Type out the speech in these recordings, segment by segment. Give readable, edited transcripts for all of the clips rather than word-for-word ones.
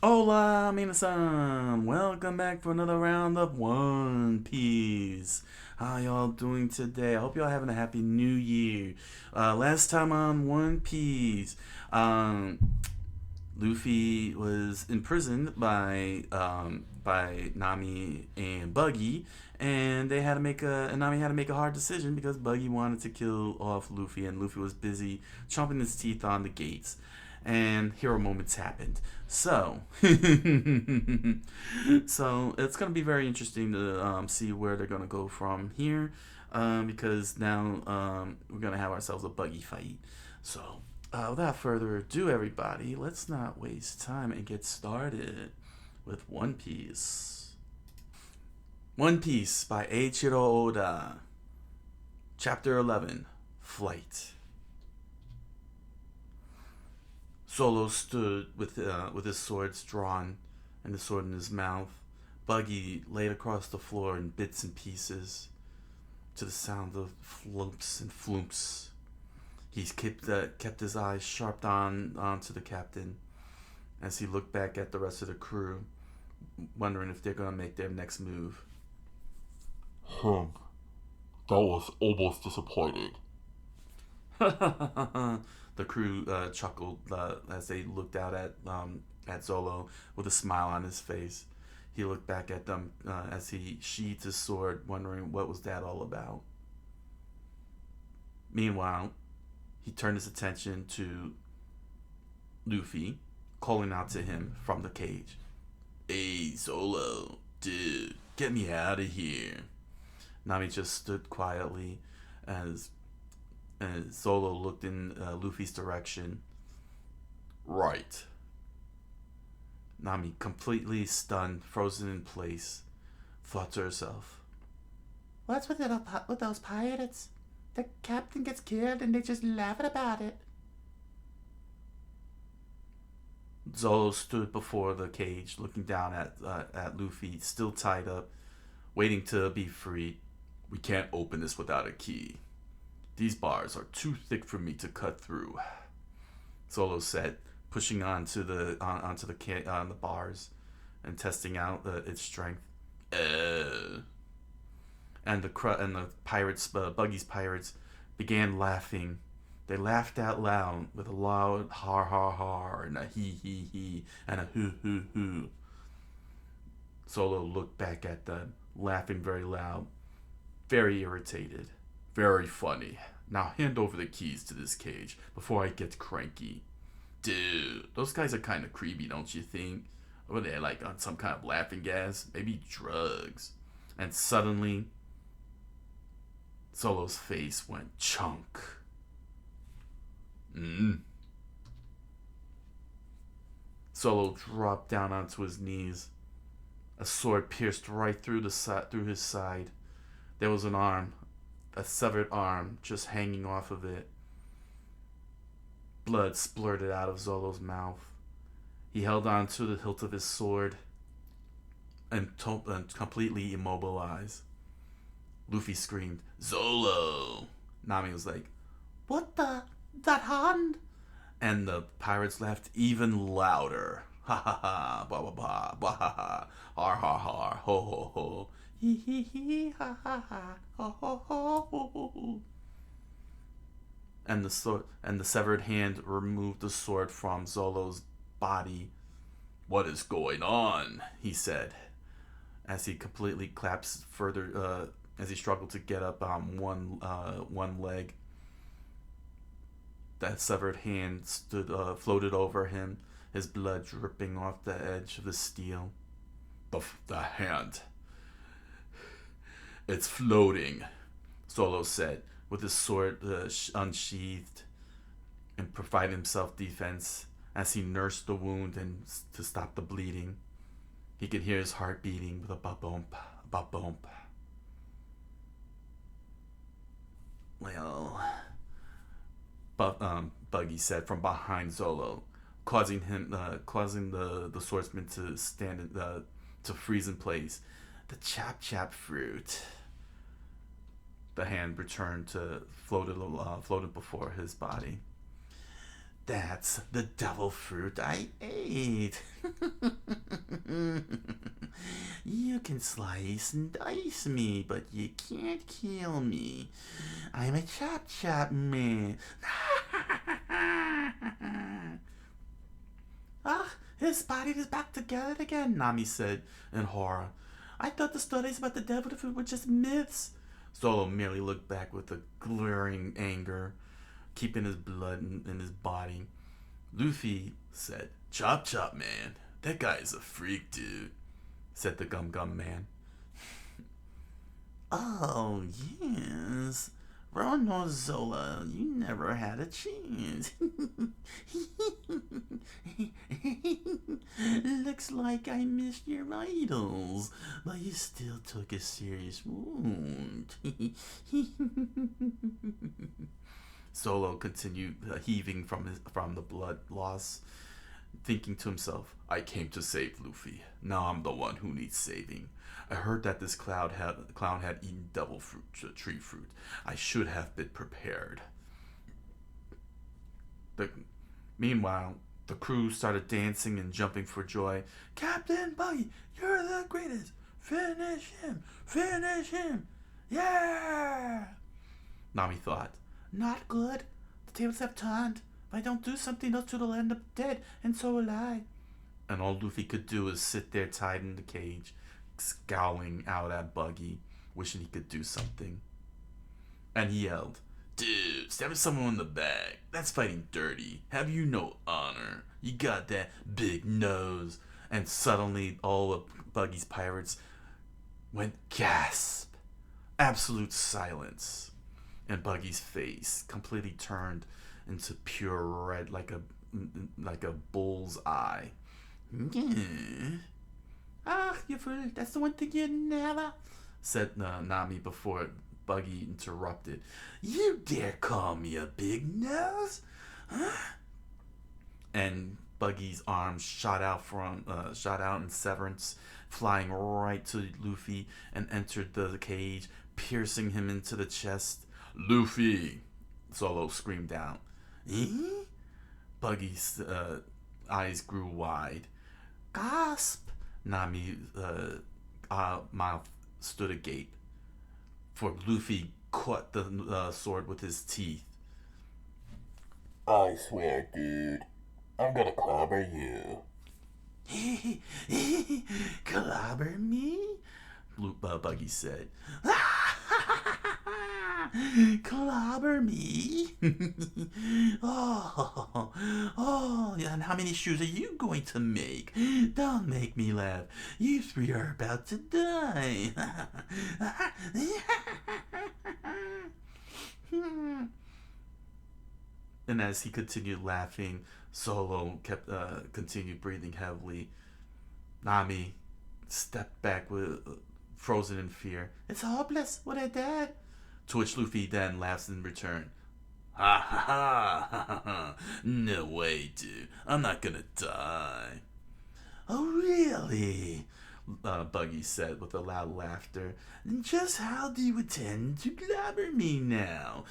Hola, minasan! Welcome back for another round of One Piece. How y'all doing today? I hope y'all having a happy new year. Last time on One Piece, Luffy was imprisoned by Nami and Buggy, and they had to make a and Nami had to make a hard decision because Buggy wanted to kill off Luffy, and Luffy was busy chomping his teeth on the gates. And hero moments happened. So, so it's gonna be very interesting to see where they're gonna go from here, because now we're gonna have ourselves a Buggy fight. So, without further ado, everybody, let's not waste time and get started with One Piece. One Piece by Eiichiro Oda. Chapter 11 Flight. Solo stood with his swords drawn and the sword in his mouth. Buggy laid across the floor in bits and pieces to the sound of flumps and flumps. He kept his eyes sharp onto the captain as he looked back at the rest of the crew, wondering if they're going to make their next move. Hmm, that was almost disappointing. The crew chuckled as they looked out at Zolo with a smile on his face. He looked back at them as he sheathed his sword, wondering what was that all about. Meanwhile, he turned his attention to Luffy, calling out to him from the cage. Hey, Zolo, dude, get me out of here. Nami just stood quietly as Zolo looked in Luffy's direction. Right. Nami, completely stunned, frozen in place, thought to herself, "What's with those pirates? The captain gets killed and they just laugh about it." Zolo stood before the cage, looking down at Luffy, still tied up, waiting to be freed. We can't open this without a key. These bars are too thick for me to cut through, Zolo said, pushing onto the bars and testing out its strength. And the pirates, Buggy's pirates, began laughing. They laughed out loud with a loud har har har and a he he he and a hoo hoo hoo. Zolo looked back at them, laughing very loud, very irritated. Very funny. Now hand over the keys to this cage before I get cranky. Dude, those guys are kind of creepy, don't you think? Or they like on some kind of laughing gas? Maybe drugs. And suddenly, Solo's face went chunk. Solo dropped down onto his knees. A sword pierced right through his side. There was an arm, a severed arm, just hanging off of it. Blood splurted out of Zolo's mouth. He held on to the hilt of his sword and completely immobilized. Luffy screamed, "Zolo!" Nami was like, "What the? That hand?" And the pirates laughed even louder. Ha ha ha, ba ba ba, ba ha ha, har har har, ho ho ho, hee hee hee, ha ha ha, ho ho ho, ho ho ho. And the severed hand removed the sword from Zolo's body. "What is going on?" he said, as he completely collapsed further, as he struggled to get up on one leg. That severed hand floated over him, his blood dripping off the edge of the steel. The hand. It's floating, Zolo said, with his sword unsheathed, and provided himself defense as he nursed the wound and to stop the bleeding. He could hear his heart beating with a ba-bump, ba-bump. Well, Buggy said from behind Zolo, causing the swordsman to to freeze in place. "The chap chap fruit." The hand returned to floated before his body. That's the devil fruit I ate. You can slice and dice me, but you can't kill me. I'm a chop chop man. Ah, his body is back together again, Nami said in horror. I thought the stories about the devil fruit were just myths. Solo merely looked back with a glaring anger, keeping his blood in his body. Luffy said, Chop chop man, that guy is a freak, dude, said the Gum Gum man. Oh, yes. Rono Zola, you never had a chance. Looks like I missed your idols, but you still took a serious wound. Solo continued heaving from the blood loss, thinking to himself, I came to save Luffy. Now I'm the one who needs saving. I heard that this clown had eaten devil fruit, tree fruit. I should have been prepared. Meanwhile, the crew started dancing and jumping for joy. Captain Buggy, you're the greatest. Finish him. Finish him. Yeah! Nami thought, not good. The tables have turned. If I don't do something, those two will end up dead, and so will I. And all Luffy could do is sit there tied in the cage, scowling out at Buggy, wishing he could do something. And he yelled, Dude, stabbing someone in the back, that's fighting dirty. Have you no honor? You got that big nose. And suddenly all of Buggy's pirates went gasp. Absolute silence. And Buggy's face completely turned into pure red like a bull's eye. Yeah. Ah, you fool, that's the one thing you never, said Nami before Buggy interrupted. You dare call me a big nose? Huh? And Buggy's arms shot out in severance, flying right to Luffy and entered the cage, piercing him into the chest. Luffy! Solo screamed out. Eh? Buggy's eyes grew wide. Gasp! Nami's mouth stood agape, for Luffy caught the sword with his teeth. I swear, dude, I'm gonna clobber you. Clobber me? Buggy said. Clobber me? Oh, and how many shoes are you going to make? Don't make me laugh. You three are about to die. And as he continued laughing, Solo continued breathing heavily. Nami stepped back frozen in fear. It's hopeless. What I did? To which Luffy then laughs in return. Ha ha ha ha ha. No way, dude. I'm not gonna die. Oh, really? Buggy said with a loud laughter. Just how do you intend to clobber me now?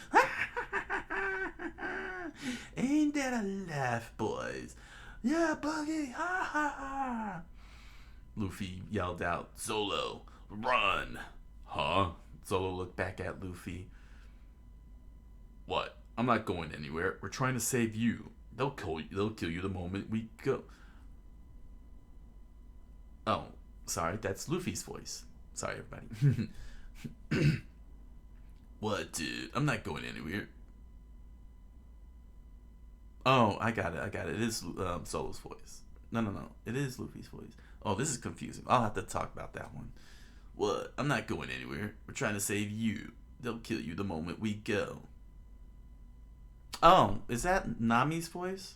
Ain't that a laugh, boys? Yeah, Buggy, ha ha ha! Luffy yelled out, Zolo, run! Huh? Zolo looked back at Luffy. What? I'm not going anywhere. We're trying to save you. They'll kill you the moment we go. Oh, sorry, that's Luffy's voice. Sorry, everybody. What, dude? I'm not going anywhere. Oh, I got it. It is Solo's voice. No. It is Luffy's voice. Oh, this is confusing. I'll have to talk about that one. What? I'm not going anywhere. We're trying to save you. They'll kill you the moment we go. Oh, is that Nami's voice?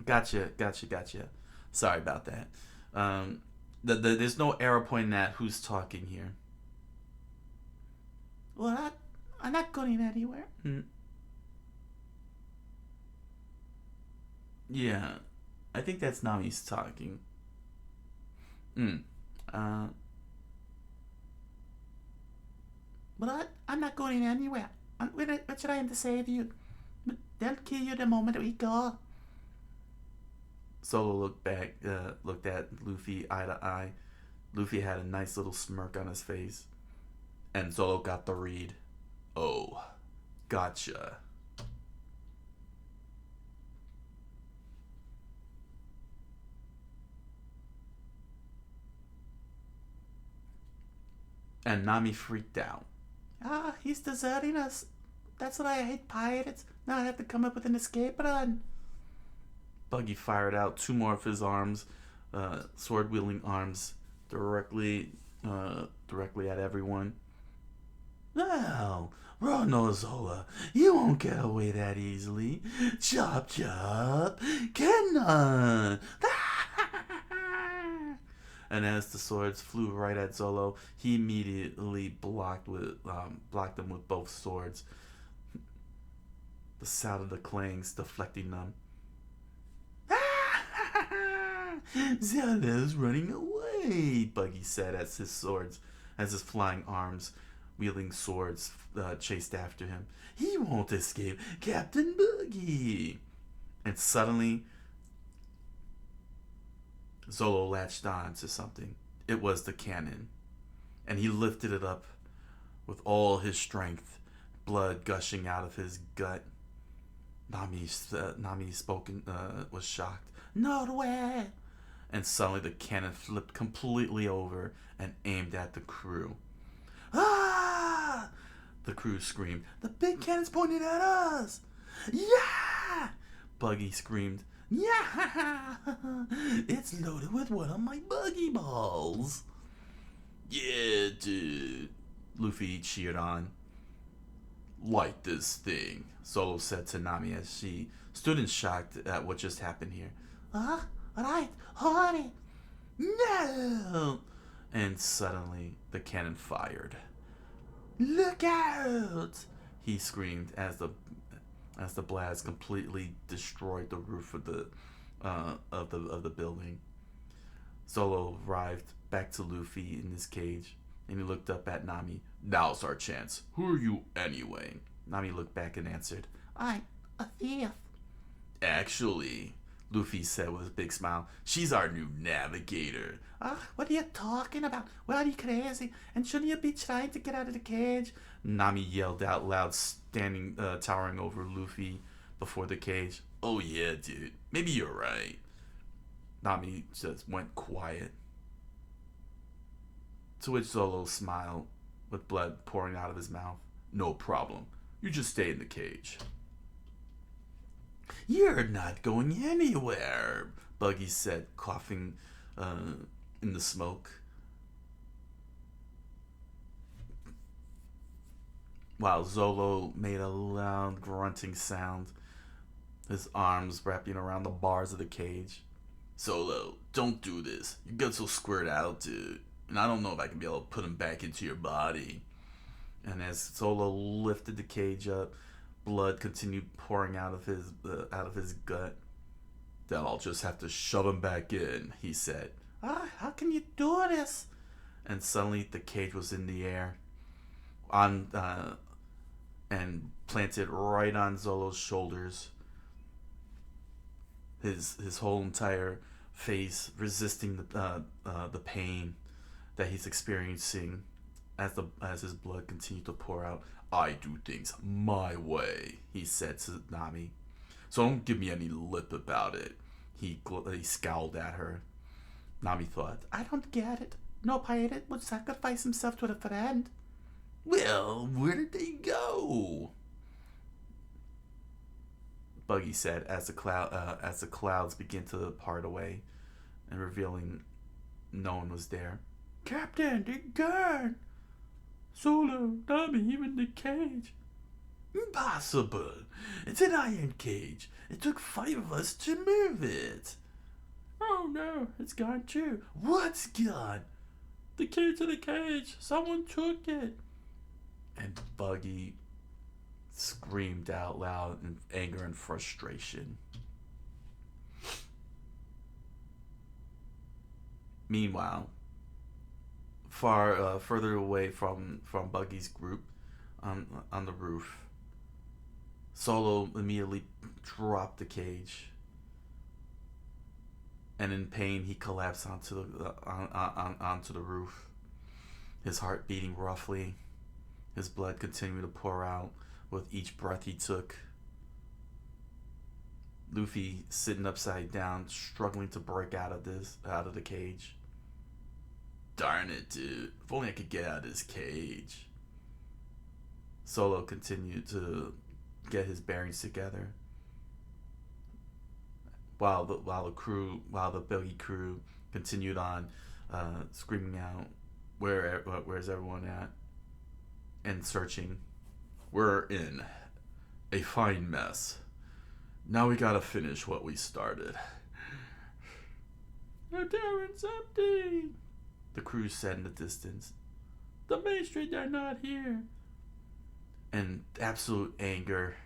Gotcha. Sorry about that. There's no arrow pointing at who's talking here. Well, I'm not going anywhere. Yeah, I think that's Nami's talking. But I'm not going anywhere. What should I have to say to you? But They'll kill you the moment we go. Solo looked at Luffy eye to eye. Luffy had a nice little smirk on his face. And Zolo got the read. Oh, gotcha. And Nami freaked out. He's deserting us. That's what I hate, pirates. Now I have to come up with an escape run. Buggy fired out 2 more of his arms, sword-wielding arms, directly at everyone. No, Ronozola, you won't get away that easily. Chop chop, cannon. And as the swords flew right at Zolo, he immediately blocked them with both swords. The sound of the clangs deflecting them. Zolo's running away, Buggy said as his flying arms, wielding swords, chased after him. He won't escape, Captain Buggy. And suddenly, Zolo latched on to something. It was the cannon. And he lifted it up with all his strength, blood gushing out of his gut. Nami was shocked. No way! And suddenly the cannon flipped completely over and aimed at the crew. Ah! The crew screamed. The big cannon's pointing at us! Yeah! Buggy screamed. Yeah! It's loaded with one of my buggy balls! Yeah, dude. Luffy cheered on. Light this thing, Zolo said to Nami as she stood in shock at what just happened here. Right, honey. No! And suddenly the cannon fired. Look out! He screamed as the blast completely destroyed the roof of the building. Zolo arrived back to Luffy in his cage, and he looked up at Nami. Now's our chance. Who are you anyway? Nami looked back and answered, I'm a thief. Actually, Luffy said with a big smile, she's our new navigator. What are you talking about? Well, are you crazy? And shouldn't you be trying to get out of the cage? Nami yelled out loud, towering over Luffy before the cage. Oh yeah, dude. Maybe you're right. Nami just went quiet. To which Zolo smiled, with blood pouring out of his mouth. No problem. You just stay in the cage. You're not going anywhere, Buggy said, coughing in the smoke. While Zolo made a loud grunting sound, his arms wrapping around the bars of the cage. Zolo, don't do this. Your guts will squirt out, dude. And I don't know if I can be able to put him back into your body. And as Zolo lifted the cage up, blood continued pouring out of his gut. Then I'll just have to shove him back in, he said. How can you do this? And suddenly the cage was in the air, and planted right on Zolo's shoulders. His whole entire face resisting the pain that he's experiencing as his blood continued to pour out. I do things my way, he said to Nami. So don't give me any lip about it. He scowled at her. Nami thought, I don't get it. No pirate would sacrifice himself to a friend. Well, where did they go? Buggy said as the clouds began to part away and revealing no one was there. Captain, they're gone. Solo, Nami, even the cage. Impossible. It's an iron cage. It took 5 of us to move it. Oh no, it's gone too. What's gone? The key to the cage. Someone took it. And Buggy screamed out loud in anger and frustration. Meanwhile, further away from Buggy's group on the roof, Solo immediately dropped the cage, and in pain he collapsed onto the roof, his heart beating roughly, his blood continued to pour out with each breath he took. Luffy sitting upside down, struggling to break out of the cage. Darn it, dude. If only I could get out of this cage. Solo continued to get his bearings together, while the buggy crew continued on, screaming out, "Where's everyone at?" and searching. "We're in a fine mess. Now we gotta finish what we started." "The tavern's empty," the crew said in the distance. "The magistrate are not here." In absolute anger,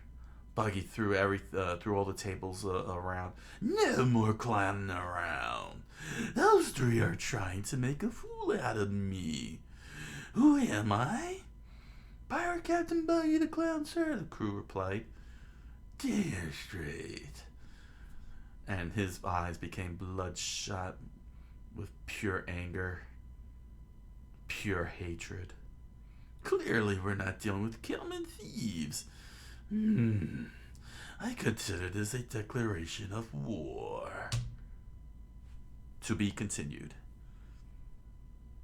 Buggy threw all the tables around. "No more clowning around. Those three are trying to make a fool out of me. Who am I?" "Pirate Captain Buggy the Clown, sir," the crew replied. "Dear straight." And his eyes became bloodshot with pure anger, pure hatred. "Clearly we're not dealing with Kilman thieves. I consider this a declaration of war." To be continued.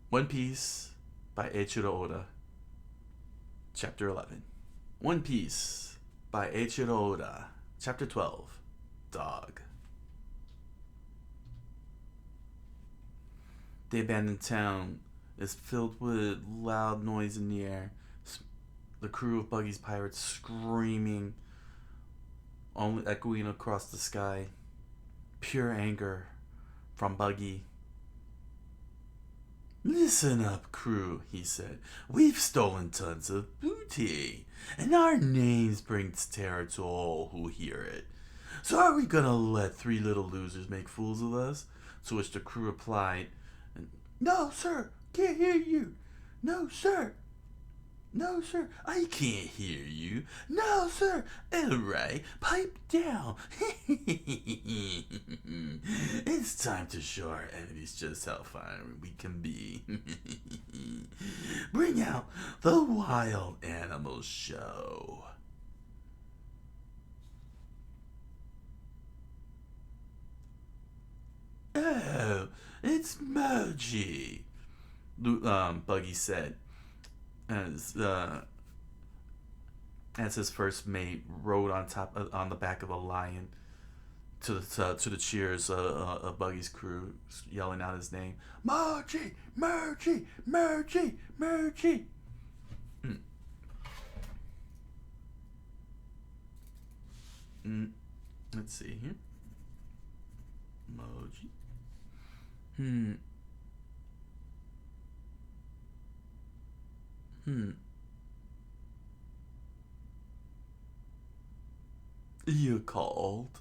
One Piece by Eiichiro Oda. Chapter 11. One Piece by Eiichiro Oda. Chapter 12. Dog. The abandoned town is filled with loud noise in the air. The crew of Buggy's pirates screaming, only echoing across the sky. Pure anger from Buggy. "Listen up, crew," he said. "We've stolen tons of booty, and our names brings terror to all who hear it. So are we gonna let three little losers make fools of us?" To which the crew replied, "No, sir, can't hear you. No, sir. No, sir, I can't hear you. No, sir. All right, pipe down." "It's time to show our enemies just how fine we can be." "Bring out the wild animal show." "Oh, it's Moji," Buggy said, as his first mate rode on the back of a lion, to the cheers of Buggy's crew, yelling out his name. "Moji, Moji, Moji, Moji." Let's see here. Moji. You called?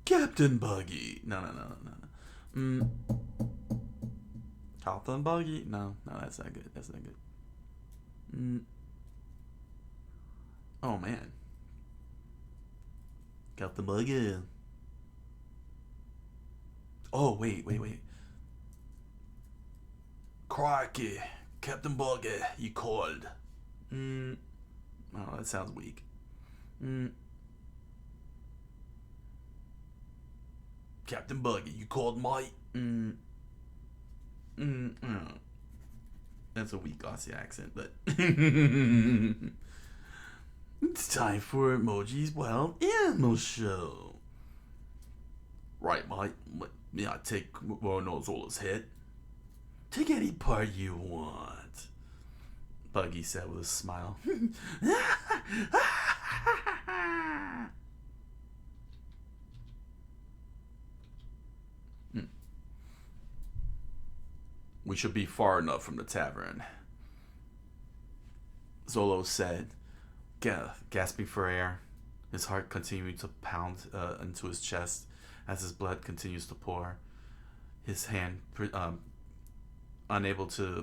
Captain Buggy. No. Captain Buggy? No, that's not good. That's not good. Oh, man. Captain Buggy. Oh, wait. Crikey. Captain Buggy, you called. Oh, that sounds weak. Captain Buggy, you called, mate? That's a weak Aussie accent, but it's time for Moji's Wild Animal Show. Right, mate. May I take one of those head? Take any part you want, Buggy said with a smile. We should be far enough from the tavern, Zolo said, gasping for air. His heart continued to pound into his chest as his blood continues to pour. His hand, unable to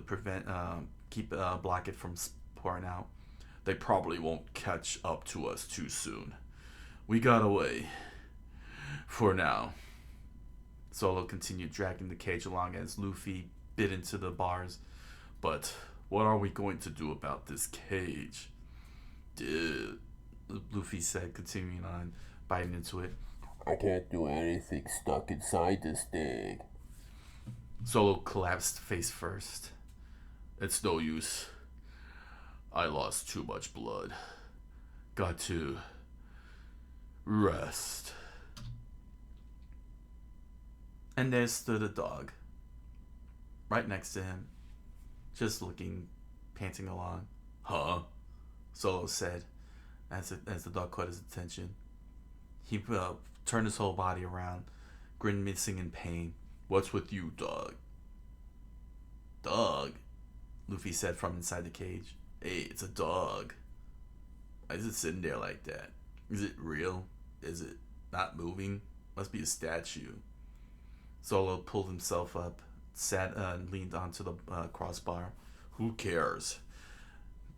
keep block it from pouring out. They probably won't catch up to us too soon. We got away. For now. Solo continued dragging the cage along as Luffy bit into the bars. But what are we going to do about this cage? Dude, Luffy said, continuing on, biting into it. I can't do anything stuck inside this thing. Solo collapsed face first. It's no use. I lost too much blood. Got to rest. And there stood a dog. Right next to him. Just looking, panting along. Huh? Solo said, as the dog caught his attention. He turned his whole body around, grimacing in pain. What's with you, dog? Dog? Luffy said from inside the cage. Hey, it's a dog. Why is it sitting there like that? Is it real? Is it not moving? Must be a statue. Solo pulled himself up, sat and leaned onto the crossbar. Who cares?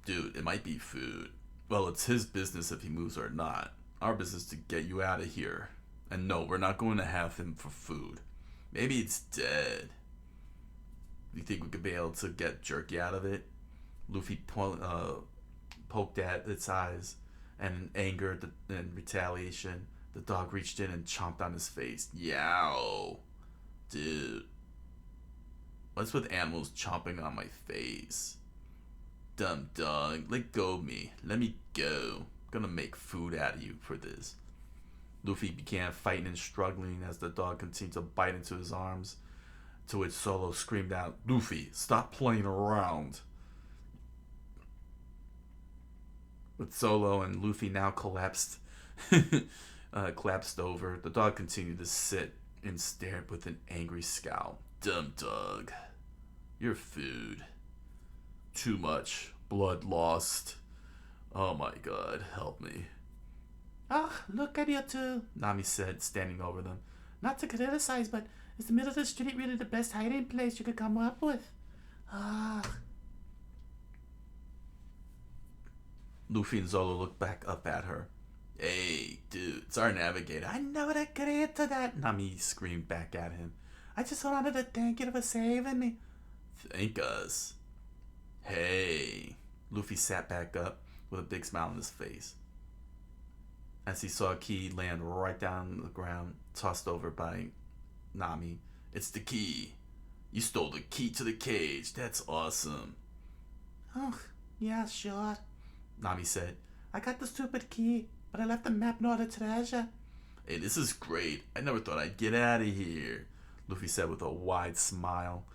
Dude, it might be food. Well, it's his business if he moves or not. Our business to get you out of here. And no, we're not going to have him for food. Maybe it's dead. You think we could be able to get jerky out of it? Luffy poked at its eyes, and in anger and retaliation, the dog reached in and chomped on his face. Yow! Dude. What's with animals chomping on my face? Dumb dog, let go of me. Let me go. I'm gonna make food out of you for this. Luffy began fighting and struggling as the dog continued to bite into his arms, to which Solo screamed out, Luffy, stop playing around. With Solo and Luffy now collapsed over, the dog continued to sit and stared with an angry scowl. Dumb dog. Your food. Too much. Blood lost. Oh my god, help me. Ah, look at you two, Nami said, standing over them. Not to criticize, but is the middle of the street really the best hiding place you could come up with? Ah. Luffy and Zolo looked back up at her. Hey, dude, it's our navigator. I never agreed to that, Nami screamed back at him. I just wanted to thank you for saving me. Thank us. Hey. Luffy sat back up with a big smile on his face as he saw a key land right down on the ground, tossed over by Nami. It's the key. You stole the key to the cage. That's awesome. Oh, yeah, sure, Nami said. I got the stupid key, but I left the map nor the treasure. Hey, this is great. I never thought I'd get out of here, Luffy said with a wide smile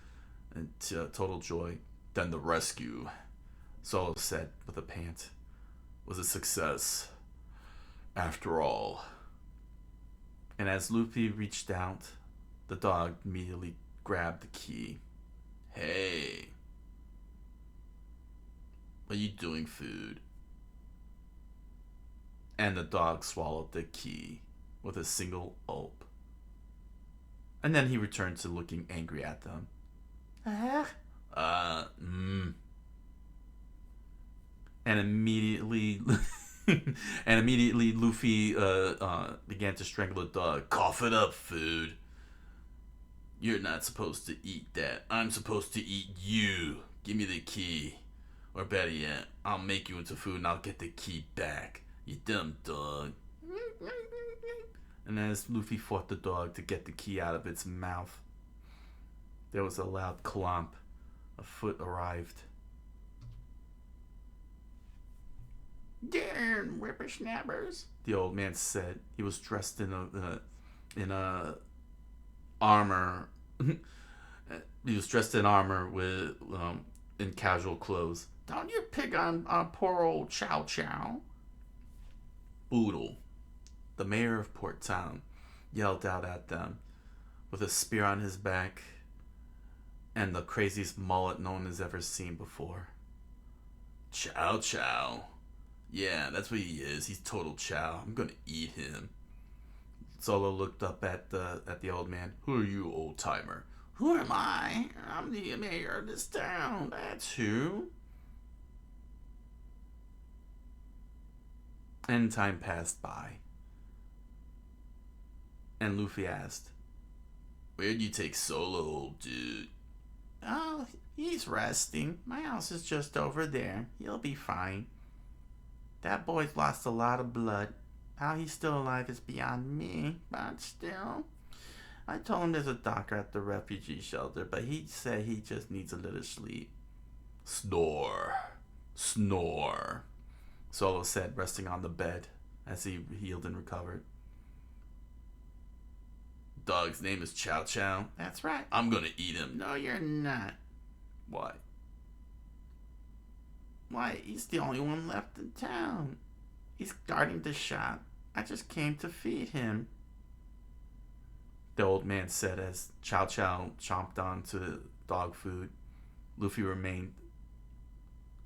and total joy. Then the rescue, Solo said with a pant, was a success. After all. And as Luffy reached out, the dog immediately grabbed the key. Hey. What are you doing, food? And the dog swallowed the key with a single gulp. And then he returned to looking angry at them. And immediately Luffy began to strangle the dog. Cough it up, food. You're not supposed to eat that. I'm supposed to eat you. Give me the key. Or better yet, I'll make you into food and I'll get the key back. You dumb dog. And as Luffy fought the dog to get the key out of its mouth, there was a loud clomp. A foot arrived. Darn whippersnappers, the old man said. He was dressed in a armor. He was dressed in armor with in casual clothes. Don't you pick on poor old Chow Chow. Boodle, the mayor of Port Town, yelled out at them with a spear on his back and the craziest mullet no one has ever seen before. Chow Chow. Yeah, that's what he is. He's total Chow. I'm gonna eat him. Solo looked up at the old man. Who are you, old timer? Who am I? I'm the mayor of this town. That's who. And time passed by. And Luffy asked, "Where'd you take Solo, dude?" "Oh, he's resting. My house is just over there. He'll be fine. That boy's lost a lot of blood. How he's still alive is beyond me, but still. I told him there's a doctor at the refugee shelter, but he said he just needs a little sleep." "Snore. Snore," Solo said, resting on the bed as he healed and recovered. "Dog's name is Chow Chow?" "That's right." "I'm gonna eat him." "No, you're not." "Why?" "Why, he's the only one left in town. He's guarding the shop. I just came to feed him," the old man said as Chow Chow chomped onto the dog food. Luffy remained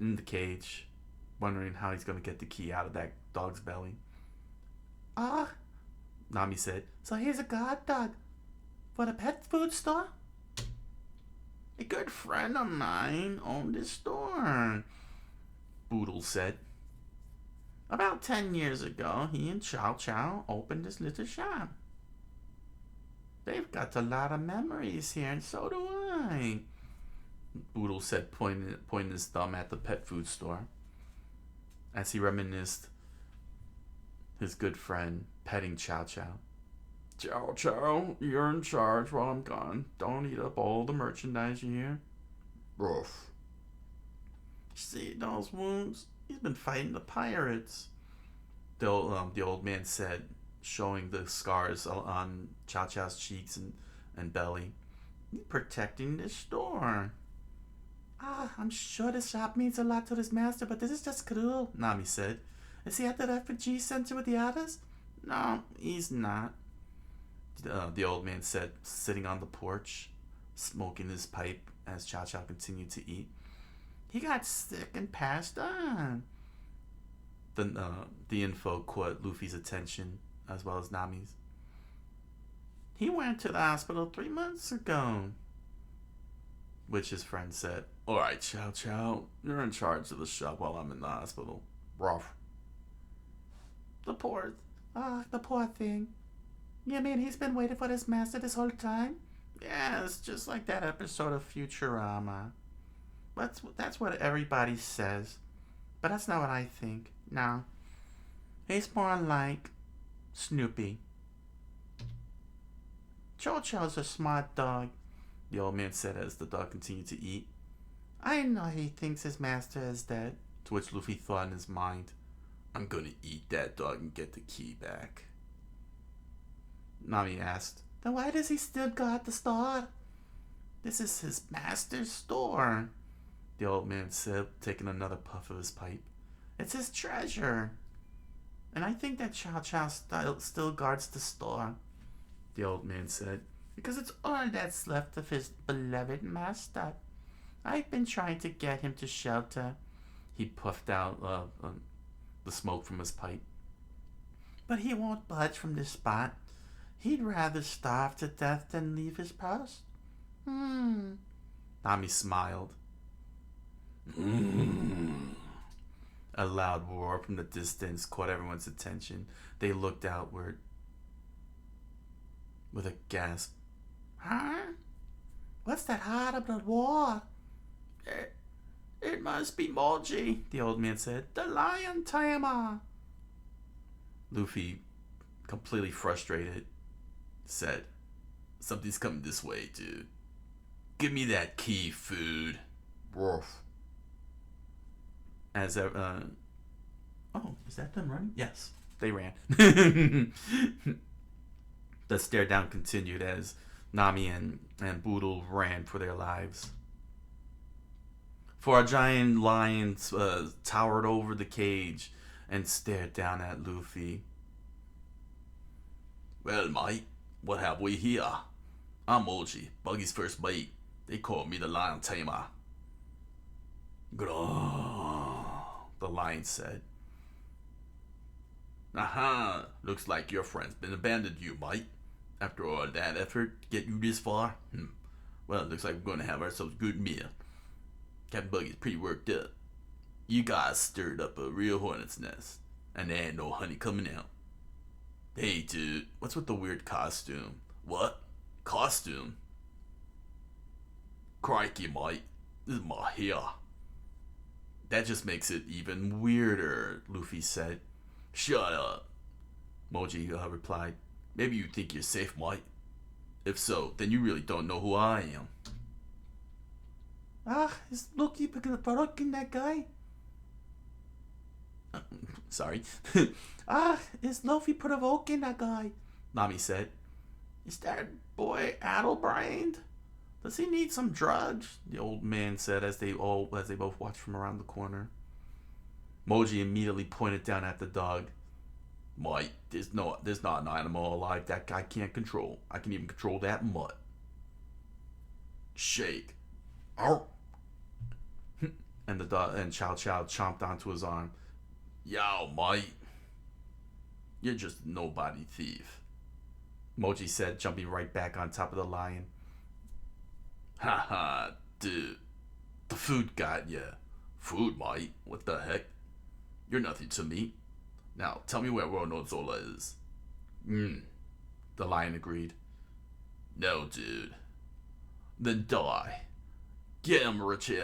in the cage, wondering how he's going to get the key out of that dog's belly. "Ah," Nami said, "so he's a guard dog for the pet food store?" "A good friend of mine owned this store," Boodle said. "About 10 years ago, he and Chow Chow opened this little shop. They've got a lot of memories here, and so do I," Boodle said, pointing his thumb at the pet food store, as he reminisced his good friend petting Chow Chow. "Chow Chow, you're in charge while I'm gone. Don't eat up all the merchandise you hear." Rough. "See those wounds? He's been fighting the pirates," the old man said, showing the scars on Chow Chow's cheeks and belly. "He's protecting this store." "Ah, I'm sure this shop means a lot to his master, but this is just cruel," Nami said. "Is he at the refugee center with the others?" "No, he's not," the old man said, sitting on the porch, smoking his pipe as Chow Chow continued to eat. "He got sick and passed on." The info caught Luffy's attention, as well as Nami's. "He went to the hospital 3 months ago," which his friend said. "Alright, Chow Chow, you're in charge of the shop while I'm in the hospital." Rough. The poor thing. You mean he's been waiting for his master this whole time?" "Yes, just like that episode of Futurama. That's what everybody says. But that's not what I think. No. He's more like Snoopy." "Chow Chow's a smart dog," the old man said as the dog continued to eat. "I know he thinks his master is dead," to which Luffy thought in his mind, "I'm gonna eat that dog and get the key back." Nami asked, "Then why does he still guard the store?" "This is his master's store," the old man said, taking another puff of his pipe. "It's his treasure. And I think that Chow Chow still guards the store," the old man said, "because it's all that's left of his beloved master. I've been trying to get him to shelter." He puffed out the smoke from his pipe. "But he won't budge from this spot. He'd rather starve to death than leave his post." Nami smiled. A loud roar from the distance caught everyone's attention. They looked outward with a gasp. "Huh? What's that horrible roar?" It must be Moji," the old man said. "The lion tamer." Luffy, completely frustrated, said, "Something's coming this way, dude. Give me that key, food." Rough. As is that them running? Yes, they ran. The stare down continued as Nami and Boodle ran for their lives. For a giant lion towered over the cage and stared down at Luffy. "Well, mate, what have we here? I'm Moji, Buggy's first mate. They call me the lion tamer." "Grrr," the lion said. "Aha, looks like your friend's been abandoned you, mate. After all that effort to get you this far. Well, it looks like we're gonna have ourselves a good meal. Captain Buggy's pretty worked up. You guys stirred up a real hornet's nest, and there ain't no honey coming out. Hey, dude, what's with the weird costume? What? Costume? Crikey, mate. This is my hair. That just makes it even weirder, Luffy said. Shut up, Moji replied. Maybe you think you're safe, mate. If so, then you really don't know who I am. Is Loki provoking that guy? Sorry. Is Luffy provoking that guy? Nami said. Is that boy addle-brained? Does he need some drugs? The old man said as they both watched from around the corner. Moji immediately pointed down at the dog. Mate, there's not an animal alive that guy can't control. I can even control that mutt. Shake. Ow. And the dog and Chow Chow chomped onto his arm. Yow, mate. You're just a nobody thief, Moji said, jumping right back on top of the lion. Haha, dude. The food got ya. Food, mate? What the heck? You're nothing to me. Now, tell me where Roronozola is. The lion agreed. No, dude. Then die. Get him, Richie.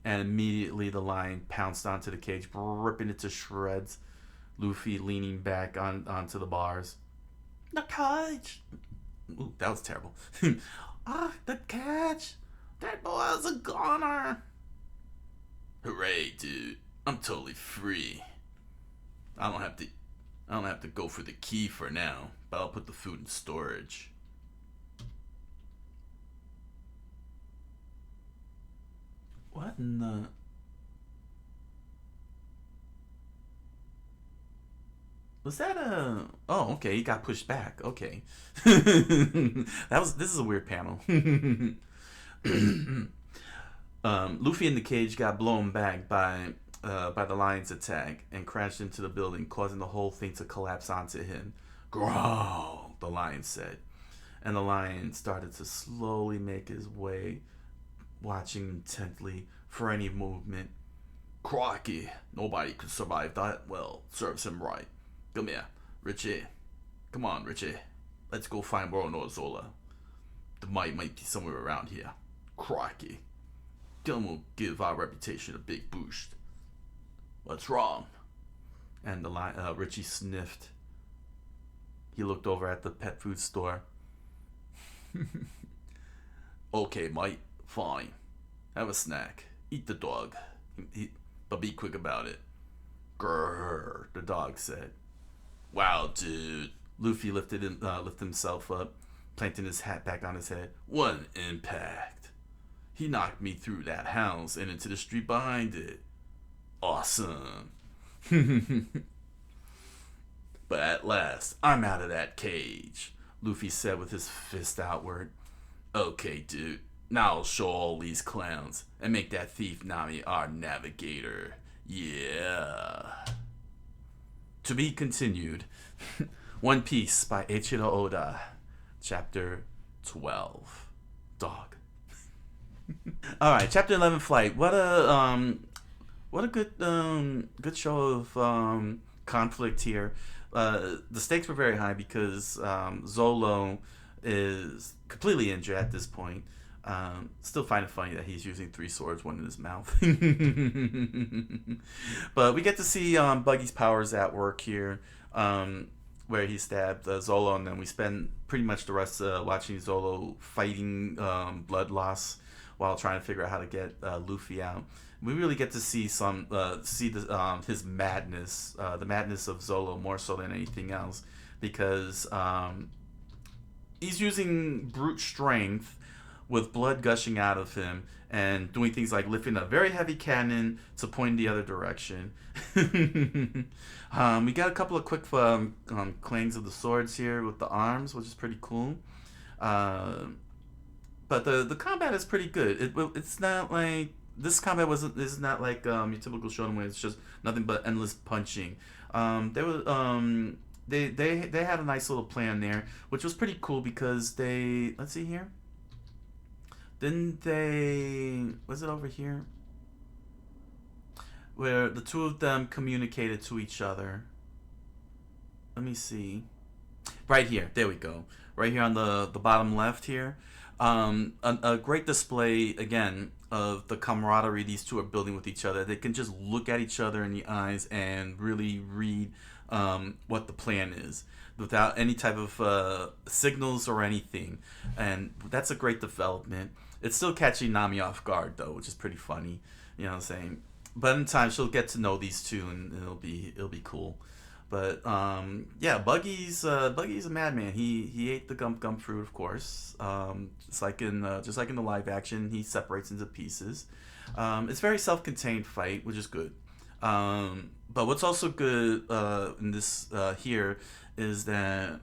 And immediately the lion pounced onto the cage, ripping it to shreds. Luffy leaning back onto the bars. The cage. Ooh, that was terrible. The cage. That boy's a goner. Hooray, dude. I'm totally free. I don't have to go for the key for now, but I'll put the food in storage. What in the... Was that a... Oh, okay, he got pushed back. Okay. This is a weird panel. Luffy in the cage got blown back by the lion's attack and crashed into the building, causing the whole thing to collapse onto him. Growl, the lion said. And the lion started to slowly make his way, watching intently for any movement. Crikey, nobody could survive that. Well, serves him right. Come here, Richie. Come on, Richie. Let's go find Roronozola. The might be somewhere around here. Crikey. Gun will give our reputation a big boost. What's wrong? And Richie sniffed. He looked over at the pet food store. Okay, mate. Fine. Have a snack. Eat the dog. But be quick about it. Grrr, the dog said. Wow, dude. Luffy lifted himself up, planting his hat back on his head. What an impact. He knocked me through that house and into the street behind it. Awesome. But at last, I'm out of that cage, Luffy said with his fist outward. Okay, dude. Now I'll show all these clowns and make that thief Nami our navigator. Yeah. To be continued. One Piece by Eiichiro Oda. Chapter 12. Dog. Alright, chapter 11, Flight. What a good show of conflict here. The stakes were very high because Zolo is completely injured at this point. Still find it funny that he's using 3 swords, one in his mouth. But we get to see Buggy's powers at work here, where he stabbed Zolo, and then we spend pretty much the rest watching Zolo fighting blood loss while trying to figure out how to get Luffy out. We really get to see his madness, the madness of Zolo more so than anything else, because he's using brute strength with blood gushing out of him and doing things like lifting a very heavy cannon to point the other direction. We got a couple of quick clangs of the swords here with the arms, which is pretty cool. But the combat is pretty good. It's not like this combat is not like your typical shonen where it's just nothing but endless punching. They had a nice little plan there, which was pretty cool because let's see here. Didn't they? Was it over here? Where the two of them communicated to each other. Let me see. Right here. There we go. Right here on the bottom left here. A great display, again, of the camaraderie these two are building with each other. They can just look at each other in the eyes and really read what the plan is without any type of signals or anything. And that's a great development. It's still catching Nami off guard, though, which is pretty funny. You know what I'm saying? But in time, she'll get to know these two, and it'll be cool. But yeah, Buggy's a madman. He ate the gum fruit, of course. It's like just like in the live action, he separates into pieces. It's a very self-contained fight, which is good. But what's also good in this here is that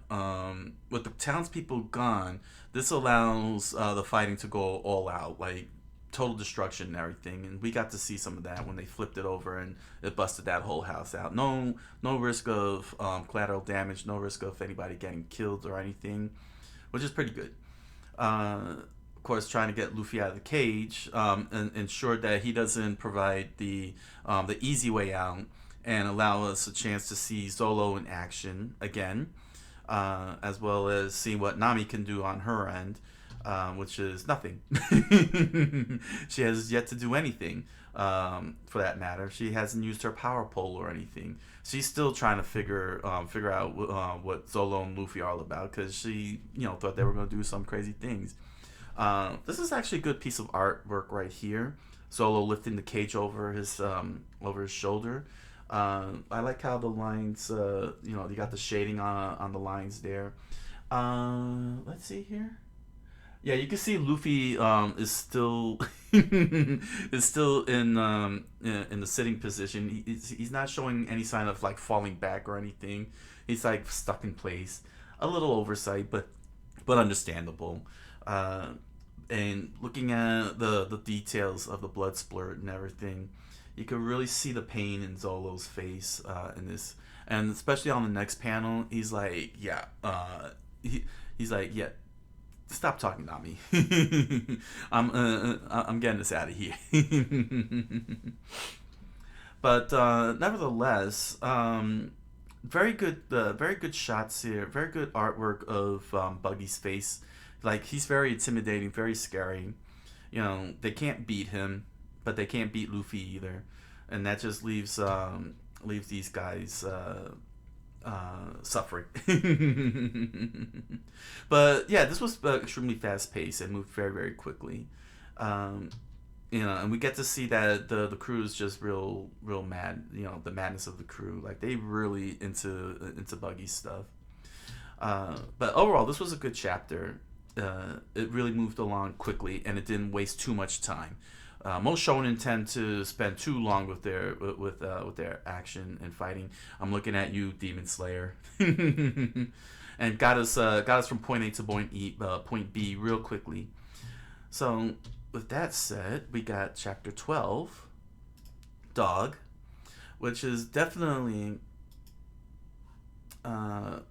with the townspeople gone, this allows the fighting to go all out, like total destruction and everything. And we got to see some of that when they flipped it over and it busted that whole house out. No risk of collateral damage, no risk of anybody getting killed or anything, which is pretty good. Of course, trying to get Luffy out of the cage and ensure that he doesn't provide the easy way out and allow us a chance to see Zolo in action again, as well as see what Nami can do on her end, which is nothing. She has yet to do anything, for that matter. She hasn't used her power pole or anything. She's still trying to figure out what Zolo and Luffy are all about, because she thought they were going to do some crazy things. This is actually a good piece of artwork right here. Zolo lifting the cage over his shoulder. I like how the lines, you got the shading on the lines there. Let's see here. Yeah, you can see Luffy is still is still in the sitting position. He's not showing any sign of like falling back or anything. He's like stuck in place. A little oversight, but understandable. And looking at the details of the blood splurt and everything, you can really see the pain in Zolo's face in this, and especially on the next panel, he's like, yeah, he's like, yeah, stop talking about me. I'm getting this out of here. But nevertheless, very good shots here. Very good artwork of Buggy's face. Like, he's very intimidating, very scary. They can't beat him, but they can't beat Luffy either, and that just leaves these guys suffering. But yeah, this was extremely fast paced and moved very, very quickly. And we get to see that the crew is just real mad. The madness of the crew, like they really into Buggy's stuff. But overall, this was a good chapter. It really moved along quickly, and it didn't waste too much time. Most shonen tend to spend too long with their action and fighting. I'm looking at you, Demon Slayer, and got us from point A to point B real quickly. So with that said, we got chapter 12, Dog, which is definitely not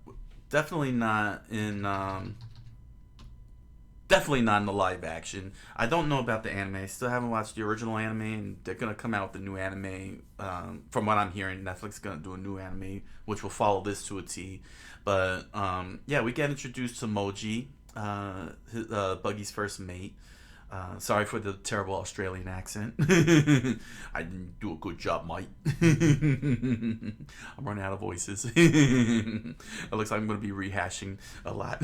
in. Definitely not in the live action. I don't know about the anime. I still haven't watched the original anime, and they're going to come out with a new anime. From what I'm hearing, Netflix is going to do a new anime, which will follow this to a T. But, yeah, we get introduced to Moji, Buggy's first mate. Sorry for the terrible Australian accent. I didn't do a good job, mate. I'm running out of voices. It looks like I'm going to be rehashing a lot.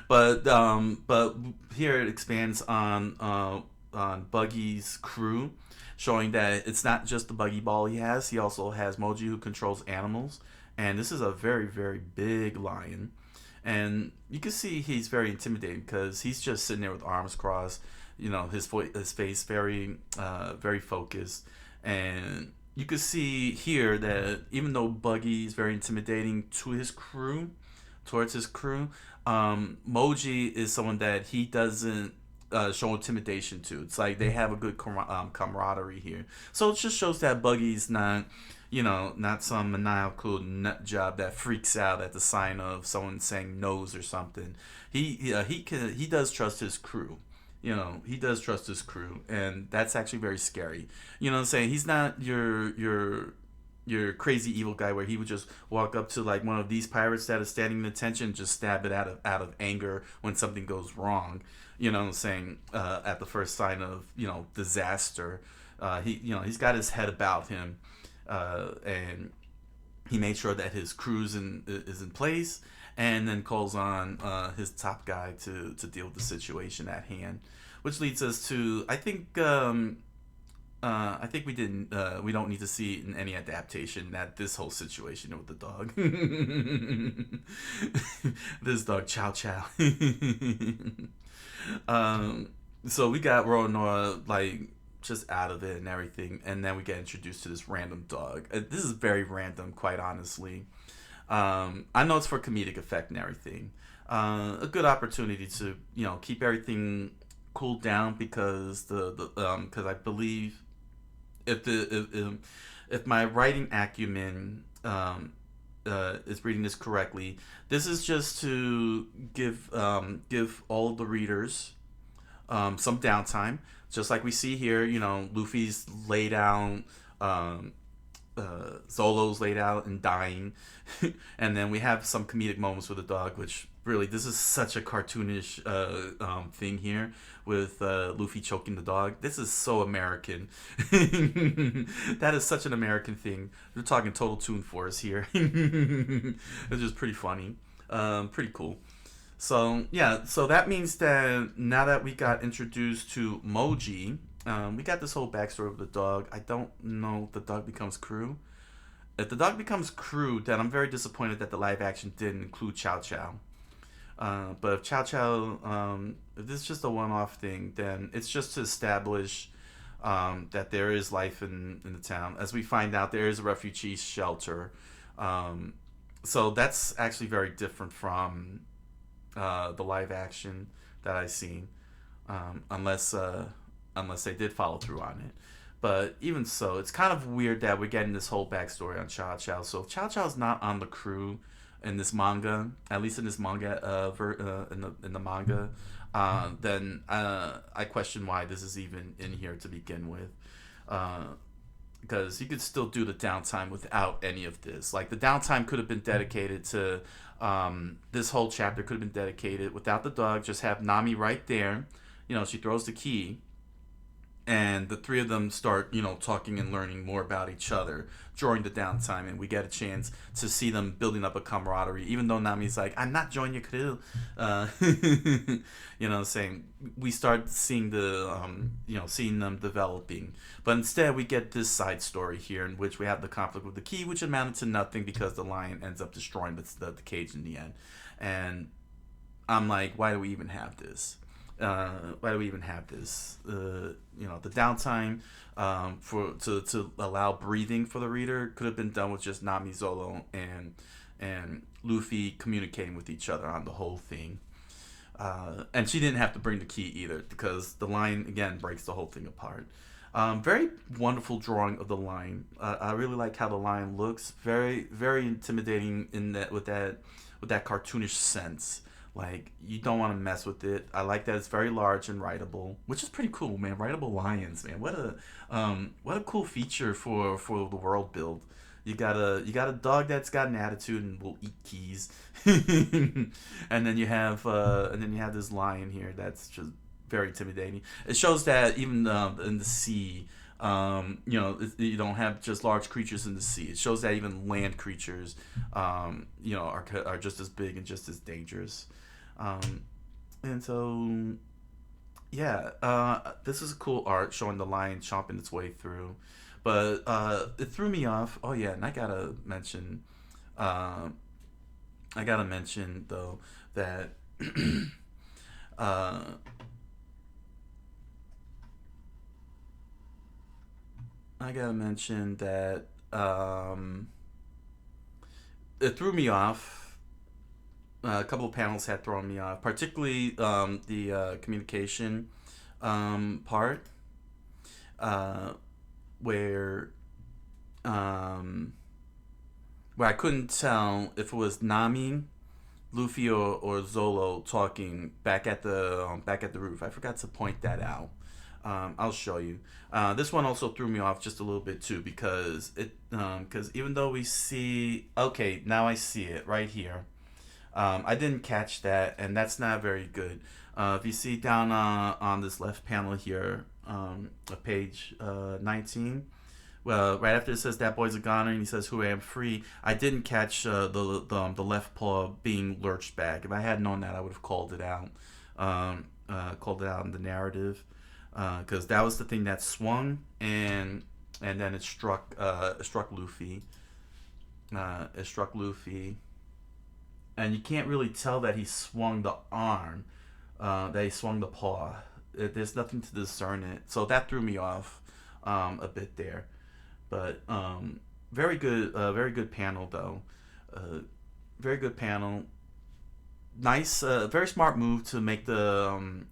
But here it expands on Buggy's crew, showing that it's not just the Buggy Ball he has. He also has Moji, who controls animals, and this is a very, very big lion. And you can see he's very intimidating because he's just sitting there with arms crossed, his face very, very focused. And you can see here that even though Buggy is very intimidating towards his crew, Moji is someone that he doesn't show intimidation too. It's like they have a good camaraderie here. So it just shows that Buggy's not, not some maniacal nut job that freaks out at the sign of someone saying nose or something. He does trust his crew. He does trust his crew, and that's actually very scary. You know what I'm saying? He's not your crazy evil guy where he would just walk up to like one of these pirates that is standing in attention, just stab it out of anger when something goes wrong. You know what I'm saying? At the first sign of disaster, he's got his head about him, and he made sure that his crew's is in place, and then calls on his top guy to deal with the situation at hand, which leads us to I think we don't need to see in any adaptation that this whole situation with the dog, this dog Chow Chow. So we got Roronoa like just out of it and everything, and then we get introduced to this random dog. This is very random, quite honestly. I know it's for comedic effect and everything. A good opportunity to keep everything cooled down because because I believe if my writing acumen is reading this correctly, this is just to give all of the readers some downtime, just like we see here. Luffy's laid out, Zolo's laid out and dying, and then we have some comedic moments with the dog, which really this is such a cartoonish thing here with Luffy choking the dog. This is so American. That is such an American thing. We're talking Total Toon Force here. It's just pretty funny, pretty cool. So yeah, so that means that now that we got introduced to Moji, we got this whole backstory of the dog. I don't know if the dog becomes crew. If the dog becomes crew, then I'm very disappointed that the live action didn't include Chow Chow. But if Chow Chow, if this is just a one-off thing, then it's just to establish that there is life in the town. As we find out, there is a refugee shelter. So that's actually very different from the live action that I've seen, unless they did follow through on it. But even so, it's kind of weird that we're getting this whole backstory on Chow Chow. So if Chow Chow's not on the crew in this manga, at least in this manga, in the manga, then I question why this is even in here to begin with. Because you could still do the downtime without any of this. Like the downtime could have been dedicated to this whole chapter could have been dedicated without the dog. Just have Nami right there. She throws the key, and the three of them start, talking and learning more about each other during the downtime, and we get a chance to see them building up a camaraderie, even though Nami's like, I'm not joining your crew. Saying we start seeing seeing them developing. But instead, we get this side story here in which we have the conflict with the key, which amounted to nothing because the lion ends up destroying the cage in the end. And I'm like, why do we even have this? Why do we even have this? The downtime to allow breathing for the reader could have been done with just Nami, Zolo, and Luffy communicating with each other on the whole thing. And she didn't have to bring the key either because the line again breaks the whole thing apart. Very wonderful drawing of the line. I really like how the line looks. Very, very intimidating in that with that cartoonish sense. Like, you don't want to mess with it. I like that it's very large and writable, which is pretty cool, man. Writable lions, man. What a cool feature for the world build. You got a dog that's got an attitude and will eat keys, and then you have this lion here that's just very intimidating. It shows that even in the sea, you don't have just large creatures in the sea. It shows that even land creatures, are just as big and just as dangerous. And so, yeah, this is a cool art showing the lion chomping its way through, but it threw me off. Oh yeah, and I gotta mention though that it threw me off. A couple of panels had thrown me off, particularly the communication part where where I couldn't tell if it was Nami, Luffy, or Zolo talking back at the roof. I forgot to point that out. I'll show you. This one also threw me off just a little bit too because even though we see, okay, now I see it right here. I didn't catch that, and that's not very good. If you see down on this left panel here, page 19, well, right after it says that boy's a goner and he says, "Who I am free," I didn't catch the left paw being lurched back. If I had known that, I would have called it out. Called it out in the narrative, because that was the thing that swung and then it struck Luffy. It struck Luffy, and you can't really tell that he swung the arm, that he swung the paw. There's nothing to discern it, so that threw me off a bit there. But very good panel though. Very good panel. Nice, very smart move to make the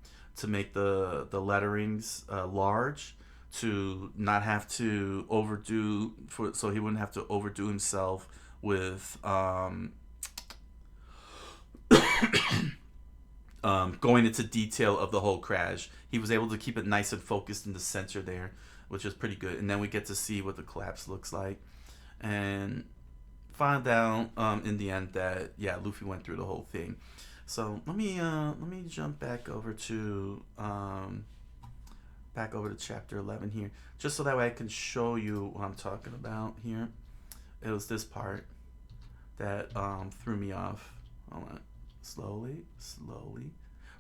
letterings large, to not have to overdo so he wouldn't have to overdo himself with going into detail of the whole crash. He was able to keep it nice and focused in the center there, which is pretty good. And then we get to see what the collapse looks like, and find out in the end that Luffy went through the whole thing. So let me jump back over to chapter 11 here, just so that way I can show you what I'm talking about here. It was this part that threw me off. Hold on. Slowly.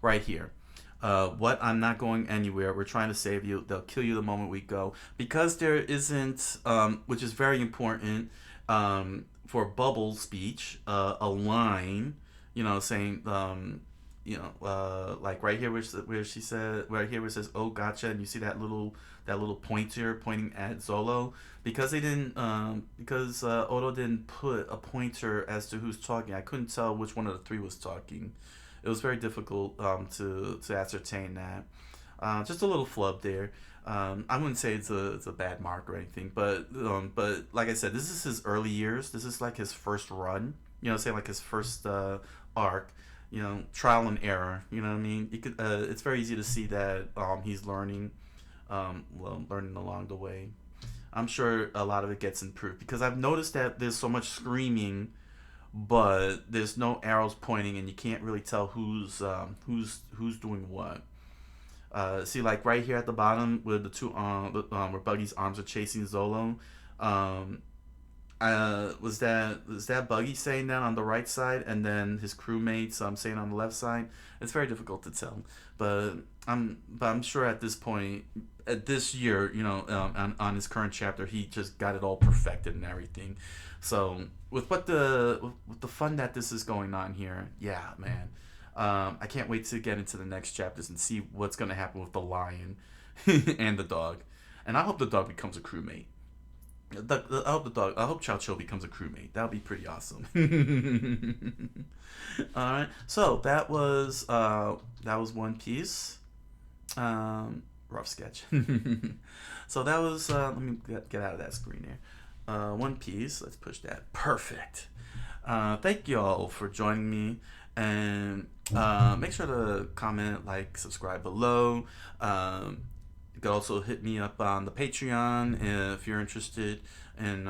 Right here. What? I'm not going anywhere. We're trying to save you. They'll kill you the moment we go. Because there isn't, which is very important for Bubble's speech, a line, saying, like right here where she said, right here where it says, "Oh, gotcha," and you see that little pointer pointing at Zolo. Because they didn't, because Oda didn't put a pointer as to who's talking, I couldn't tell which one of the three was talking. It was very difficult to ascertain that. Just a little flub there. I wouldn't say it's a bad mark or anything, but like I said, this is his early years. This is like his first run. Say like his first arc. Trial and error. You know what I mean? It's very easy to see that he's learning, learning along the way. I'm sure a lot of it gets improved because I've noticed that there's so much screaming, but there's no arrows pointing, and you can't really tell who's doing what. See, like right here at the bottom, where the two where Buggy's arms are chasing Zolo. Was that Buggy saying that on the right side, and then his crewmates saying on the left side? It's very difficult to tell, but I'm sure at this point, at this year, on his current chapter, he just got it all perfected and everything. So with the fun that this is going on here, yeah, man, I can't wait to get into the next chapters and see what's gonna happen with the lion and the dog, and I hope the dog becomes a crewmate. I hope Chow Cho becomes a crewmate. That would be pretty awesome. All right, so that was One Piece. Rough sketch. So that was let me get out of that screen here. One Piece. Let's push that. Perfect. Thank you all for joining me, and make sure to comment, like, subscribe below. You could also hit me up on the Patreon if you're interested in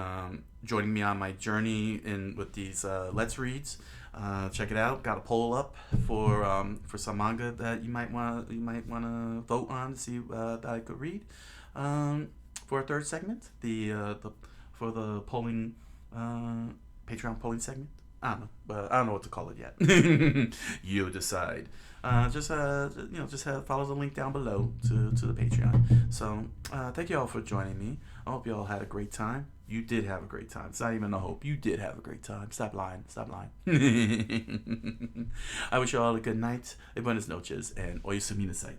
joining me on my journey with these Let's Reads. Check it out. Got a poll up for some manga that you might want to vote on to see that I could read for a third segment. For the polling Patreon polling segment. I don't know, but I don't know what to call it yet. You decide. Just follow the link down below to the Patreon. So thank you all for joining me. I hope you all had a great time. You did have a great time. It's not even a hope. You did have a great time. Stop lying. I wish you all a good night. Buenas noches, and oyasumi nasai.